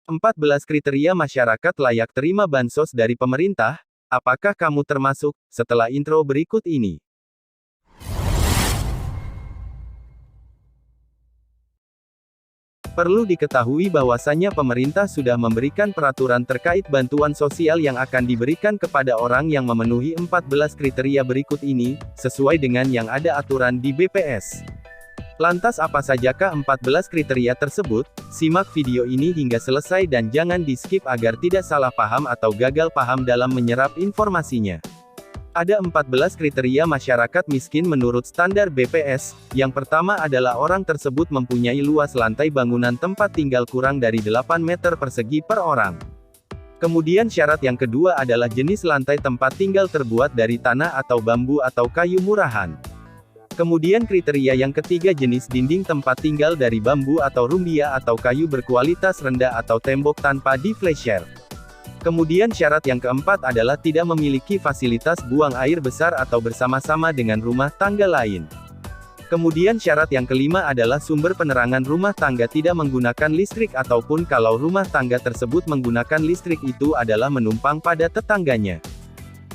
14 kriteria masyarakat layak terima bansos dari pemerintah. Apakah kamu termasuk? Setelah intro berikut ini. Perlu diketahui bahwasannya pemerintah sudah memberikan peraturan terkait bantuan sosial yang akan diberikan kepada orang yang memenuhi 14 kriteria berikut ini, sesuai dengan yang ada aturan di BPS. Lantas apa sajakah 14 kriteria tersebut? Simak video ini hingga selesai dan jangan di-skip agar tidak salah paham atau gagal paham dalam menyerap informasinya. Ada 14 kriteria masyarakat miskin menurut standar BPS. Yang pertama adalah orang tersebut mempunyai luas lantai bangunan tempat tinggal kurang dari 8 meter persegi per orang. Kemudian syarat yang kedua adalah jenis lantai tempat tinggal terbuat dari tanah atau bambu atau kayu murahan. Kemudian kriteria yang ketiga jenis dinding tempat tinggal dari bambu atau rumbia atau kayu berkualitas rendah atau tembok tanpa deflation. Kemudian syarat yang keempat adalah tidak memiliki fasilitas buang air besar atau bersama-sama dengan rumah tangga lain. Kemudian syarat yang kelima adalah sumber penerangan rumah tangga tidak menggunakan listrik ataupun kalau rumah tangga tersebut menggunakan listrik itu adalah menumpang pada tetangganya.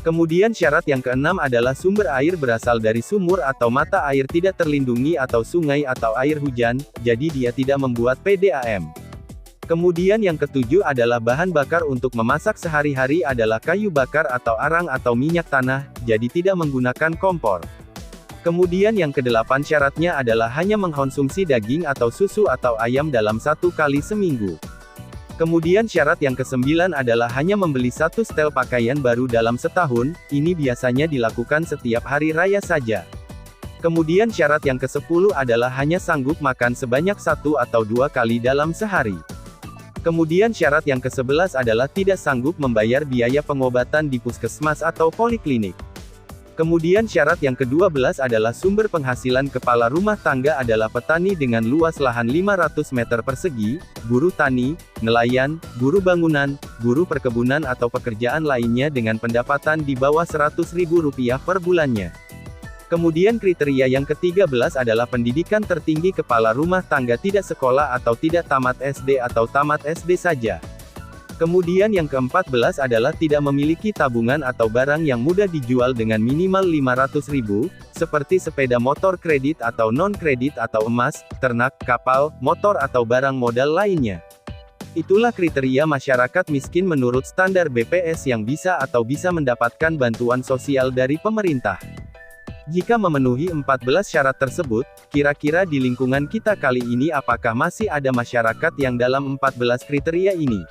Kemudian syarat yang keenam adalah sumber air berasal dari sumur atau mata air tidak terlindungi atau sungai atau air hujan, jadi dia tidak membuat PDAM. Kemudian yang ketujuh adalah bahan bakar untuk memasak sehari-hari adalah kayu bakar atau arang atau minyak tanah, jadi tidak menggunakan kompor. Kemudian yang kedelapan syaratnya adalah hanya mengkonsumsi daging atau susu atau ayam dalam 1 kali seminggu. Kemudian syarat yang kesembilan adalah hanya membeli 1 setel pakaian baru dalam setahun, ini biasanya dilakukan setiap hari raya saja. Kemudian syarat yang ke-10 adalah hanya sanggup makan sebanyak 1 atau 2 kali dalam sehari. Kemudian syarat yang ke-11 adalah tidak sanggup membayar biaya pengobatan di puskesmas atau poliklinik. Kemudian syarat yang ke-12 adalah sumber penghasilan kepala rumah tangga adalah petani dengan luas lahan 500 meter persegi, buruh tani, nelayan, buruh bangunan, buruh perkebunan atau pekerjaan lainnya dengan pendapatan di bawah Rp100.000 per bulannya. Kemudian kriteria yang ke-13 adalah pendidikan tertinggi kepala rumah tangga tidak sekolah atau tidak tamat SD atau tamat SD saja. Kemudian yang ke-14 adalah tidak memiliki tabungan atau barang yang mudah dijual dengan minimal Rp500.000, seperti sepeda motor kredit atau non-kredit atau emas, ternak, kapal, motor atau barang modal lainnya. Itulah kriteria masyarakat miskin menurut standar BPS yang bisa atau bisa mendapatkan bantuan sosial dari pemerintah. Jika memenuhi 14 syarat tersebut, kira-kira di lingkungan kita kali ini apakah masih ada masyarakat yang dalam 14 kriteria ini?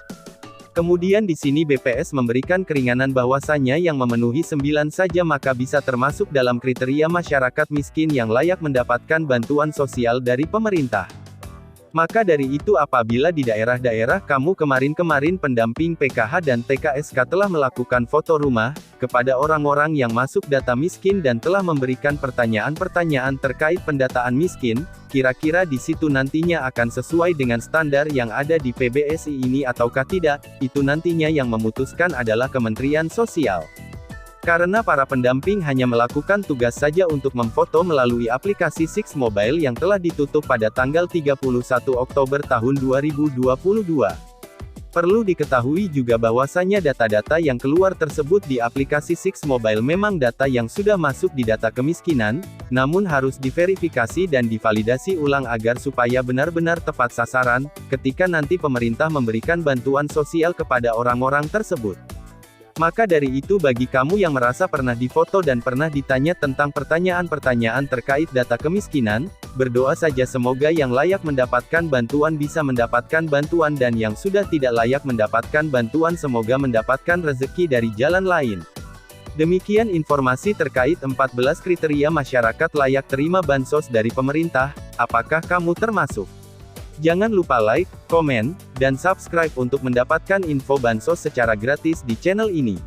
Kemudian di sini BPS memberikan keringanan bahwasanya yang memenuhi 9 saja maka bisa termasuk dalam kriteria masyarakat miskin yang layak mendapatkan bantuan sosial dari pemerintah. Maka dari itu apabila di daerah-daerah kamu kemarin-kemarin pendamping PKH dan TKSK telah melakukan foto rumah, kepada orang-orang yang masuk data miskin dan telah memberikan pertanyaan-pertanyaan terkait pendataan miskin, kira-kira di situ nantinya akan sesuai dengan standar yang ada di PBSI ini ataukah tidak, itu nantinya yang memutuskan adalah Kementerian Sosial. Karena para pendamping hanya melakukan tugas saja untuk memfoto melalui aplikasi Six Mobile yang telah ditutup pada tanggal 31 Oktober tahun 2022. Perlu diketahui juga bahwasannya data-data yang keluar tersebut di aplikasi Six Mobile memang data yang sudah masuk di data kemiskinan, namun harus diverifikasi dan divalidasi ulang agar supaya benar-benar tepat sasaran, ketika nanti pemerintah memberikan bantuan sosial kepada orang-orang tersebut. Maka dari itu bagi kamu yang merasa pernah difoto dan pernah ditanya tentang pertanyaan-pertanyaan terkait data kemiskinan, berdoa saja semoga yang layak mendapatkan bantuan bisa mendapatkan bantuan dan yang sudah tidak layak mendapatkan bantuan semoga mendapatkan rezeki dari jalan lain. Demikian informasi terkait 14 kriteria masyarakat layak terima bansos dari pemerintah, apakah kamu termasuk? Jangan lupa like, komen, dan subscribe untuk mendapatkan info bansos secara gratis di channel ini.